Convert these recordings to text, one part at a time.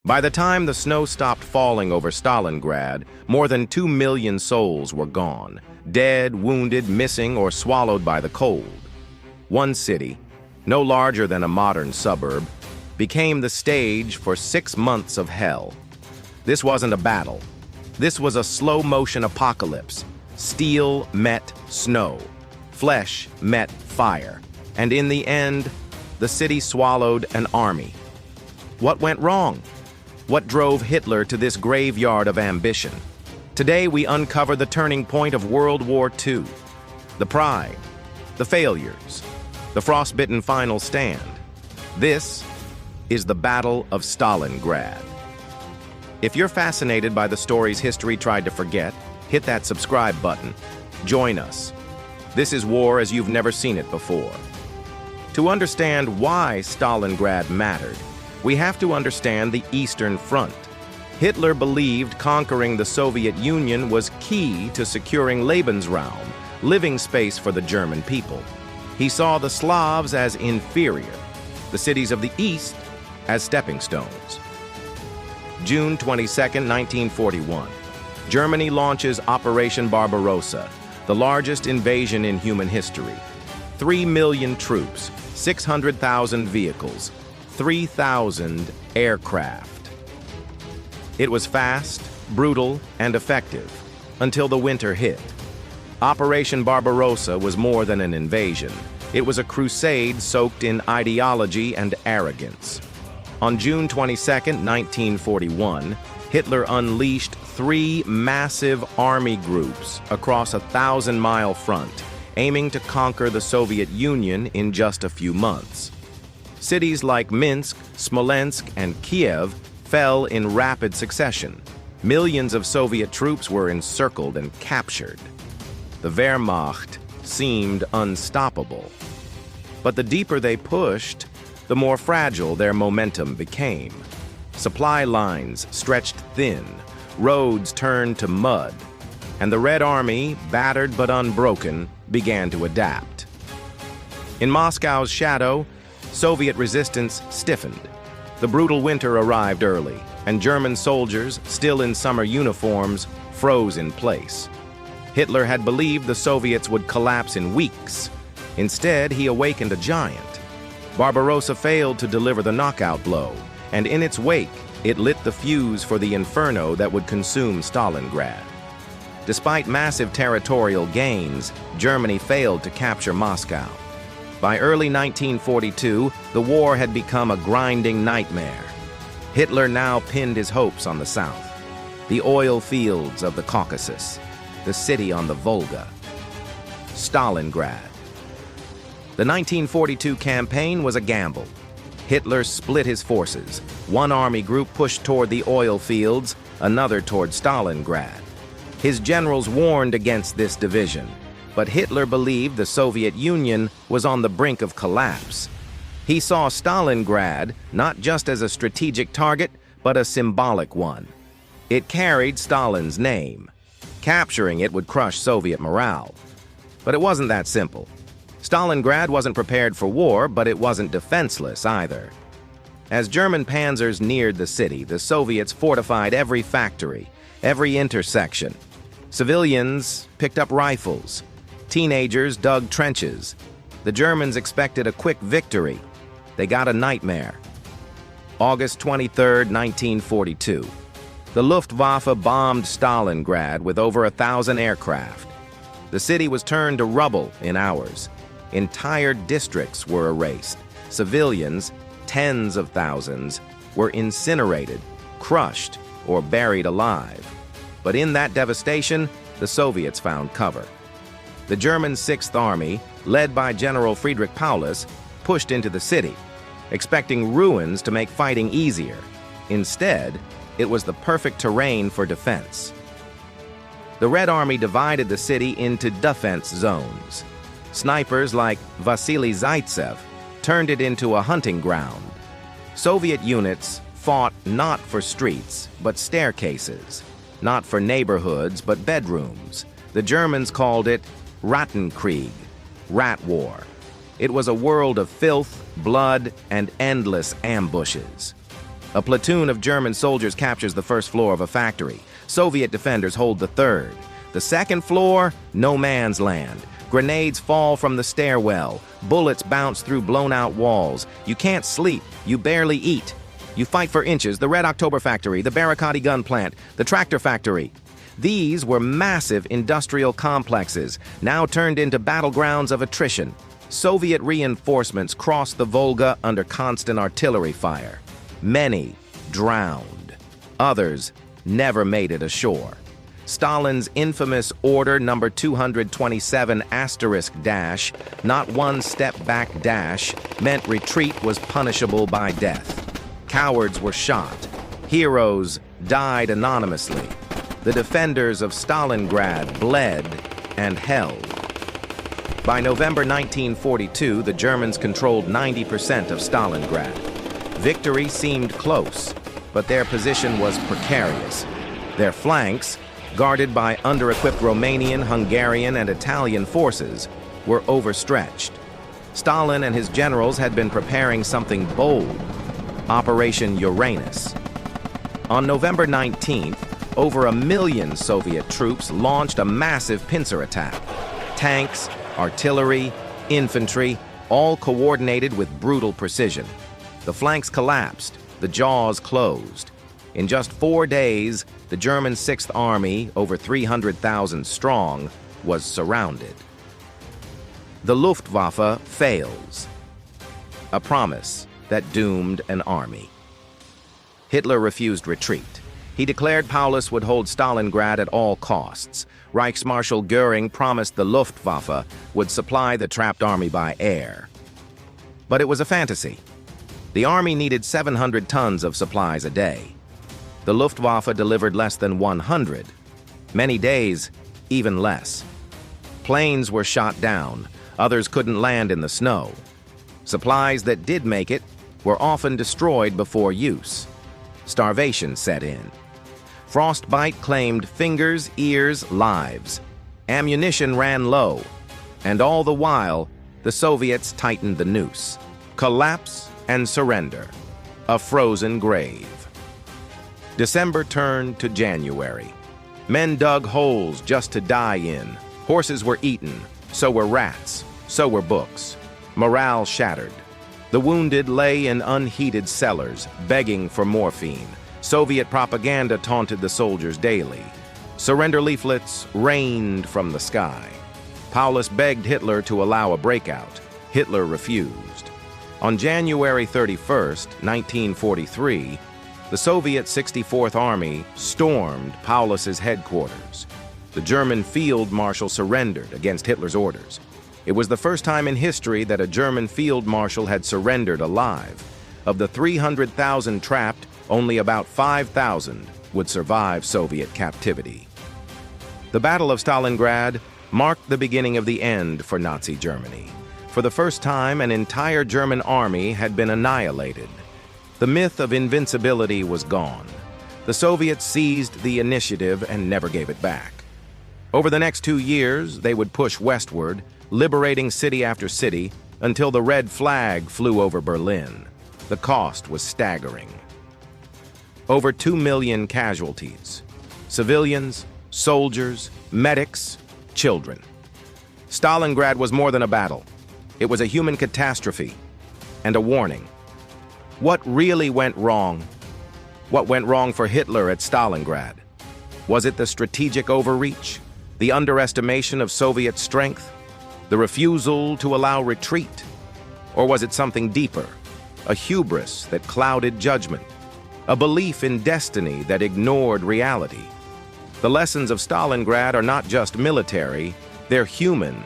By the time the snow stopped falling over Stalingrad, more than 2 million souls were gone, dead, wounded, missing, or swallowed by the cold. One city, no larger than a modern suburb, became the stage for 6 months of hell. This wasn't a battle. This was a slow-motion apocalypse. Steel met snow. Flesh met fire. And in the end, the city swallowed an army. What went wrong? What drove Hitler to this graveyard of ambition? Today we uncover the turning point of World War II. The pride, the failures, the frostbitten final stand. This is the Battle of Stalingrad. If you're fascinated by the stories history tried to forget, hit that subscribe button. Join us. This is war as you've never seen it before. To understand why Stalingrad mattered, we have to understand the Eastern Front. Hitler believed conquering the Soviet Union was key to securing Lebensraum, living space for the German people. He saw the Slavs as inferior, the cities of the East as stepping stones. June 22, 1941. Germany launches Operation Barbarossa, the largest invasion in human history. 3 million troops, 600,000 vehicles, 3,000 aircraft. It was fast, brutal, and effective until the winter hit. Operation Barbarossa was more than an invasion. It was a crusade soaked in ideology and arrogance. On June 22, 1941, Hitler unleashed 3 massive army groups across a 1,000-mile front, aiming to conquer the Soviet Union in just a few months. Cities like Minsk, Smolensk, and Kiev fell in rapid succession. Millions of Soviet troops were encircled and captured. The Wehrmacht seemed unstoppable. But the deeper they pushed, the more fragile their momentum became. Supply lines stretched thin, roads turned to mud, and the Red Army, battered but unbroken, began to adapt. In Moscow's shadow, Soviet resistance stiffened. The brutal winter arrived early, and German soldiers, still in summer uniforms, froze in place. Hitler had believed the Soviets would collapse in weeks. Instead, he awakened a giant. Barbarossa failed to deliver the knockout blow, and in its wake, it lit the fuse for the inferno that would consume Stalingrad. Despite massive territorial gains, Germany failed to capture Moscow. By early 1942, the war had become a grinding nightmare. Hitler now pinned his hopes on the south, the oil fields of the Caucasus, the city on the Volga, Stalingrad. The 1942 campaign was a gamble. Hitler split his forces. One army group pushed toward the oil fields, another toward Stalingrad. His generals warned against this division, but Hitler believed the Soviet Union was on the brink of collapse. He saw Stalingrad not just as a strategic target, but a symbolic one. It carried Stalin's name. Capturing it would crush Soviet morale. But it wasn't that simple. Stalingrad wasn't prepared for war, but it wasn't defenseless either. As German panzers neared the city, the Soviets fortified every factory, every intersection. Civilians picked up rifles. Teenagers dug trenches. The Germans expected a quick victory. They got a nightmare. August 23, 1942. The Luftwaffe bombed Stalingrad with over 1,000 aircraft. The city was turned to rubble in hours. Entire districts were erased. Civilians, tens of thousands, were incinerated, crushed, or buried alive. But in that devastation, the Soviets found cover. The German Sixth Army, led by General Friedrich Paulus, pushed into the city, expecting ruins to make fighting easier. Instead, it was the perfect terrain for defense. The Red Army divided the city into defense zones. Snipers like Vasily Zaitsev turned it into a hunting ground. Soviet units fought not for streets, but staircases, not for neighborhoods, but bedrooms. The Germans called it Rattenkrieg, rat war. It was a world of filth, blood, and endless ambushes. A platoon of German soldiers captures the first floor of a factory. Soviet defenders hold the third. The second floor, no man's land. Grenades fall from the stairwell. Bullets bounce through blown-out walls. You can't sleep. You barely eat. You fight for inches. The Red October factory, the Barakati gun plant, the tractor factory. These were massive industrial complexes, now turned into battlegrounds of attrition. Soviet reinforcements crossed the Volga under constant artillery fire. Many drowned. Others never made it ashore. Stalin's infamous Order number 227 *, not one step back dash, meant retreat was punishable by death. Cowards were shot. Heroes died anonymously. The defenders of Stalingrad bled and held. By November 1942, the Germans controlled 90% of Stalingrad. Victory seemed close, but their position was precarious. Their flanks, guarded by under-equipped Romanian, Hungarian, and Italian forces, were overstretched. Stalin and his generals had been preparing something bold, Operation Uranus. On November 19th, over 1 million Soviet troops launched a massive pincer attack. Tanks, artillery, infantry, all coordinated with brutal precision. The flanks collapsed, the jaws closed. In just 4 days, the German 6th Army, over 300,000 strong, was surrounded. The Luftwaffe fails. A promise that doomed an army. Hitler refused retreat. He declared Paulus would hold Stalingrad at all costs. Reichsmarschall Göring promised the Luftwaffe would supply the trapped army by air. But it was a fantasy. The army needed 700 tons of supplies a day. The Luftwaffe delivered less than 100. Many days, even less. Planes were shot down. Others couldn't land in the snow. Supplies that did make it were often destroyed before use. Starvation set in. Frostbite claimed fingers, ears, lives. Ammunition ran low. And all the while, the Soviets tightened the noose. Collapse and surrender. A frozen grave. December turned to January. Men dug holes just to die in. Horses were eaten. So were rats. So were books. Morale shattered. The wounded lay in unheated cellars, begging for morphine. Soviet propaganda taunted the soldiers daily. Surrender leaflets rained from the sky. Paulus begged Hitler to allow a breakout. Hitler refused. On January 31st, 1943, the Soviet 64th Army stormed Paulus's headquarters. The German field marshal surrendered against Hitler's orders. It was the first time in history that a German field marshal had surrendered alive. Of the 300,000 trapped, only about 5,000 would survive Soviet captivity. The Battle of Stalingrad marked the beginning of the end for Nazi Germany. For the first time, an entire German army had been annihilated. The myth of invincibility was gone. The Soviets seized the initiative and never gave it back. Over the next 2 years, they would push westward, liberating city after city, until the red flag flew over Berlin. The cost was staggering. Over 2 million casualties. Civilians, soldiers, medics, children. Stalingrad was more than a battle. It was a human catastrophe and a warning. What really went wrong? What went wrong for Hitler at Stalingrad? Was it the strategic overreach? The underestimation of Soviet strength? The refusal to allow retreat? Or was it something deeper? A hubris that clouded judgment? A belief in destiny that ignored reality? The lessons of Stalingrad are not just military, they're human.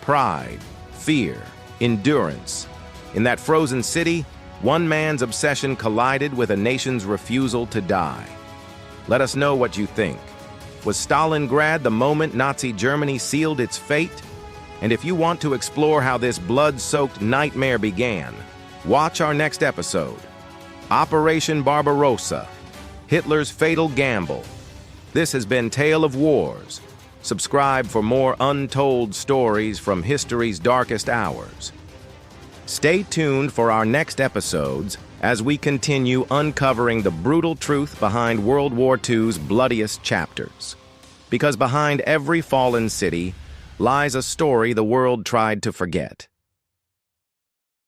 Pride, fear, endurance. In that frozen city, one man's obsession collided with a nation's refusal to die. Let us know what you think. Was Stalingrad the moment Nazi Germany sealed its fate? And if you want to explore how this blood-soaked nightmare began, watch our next episode, Operation Barbarossa, Hitler's Fatal Gamble. This has been Tale of Wars. Subscribe for more untold stories from history's darkest hours. Stay tuned for our next episodes as we continue uncovering the brutal truth behind World War II's bloodiest chapters. Because behind every fallen city lies a story the world tried to forget.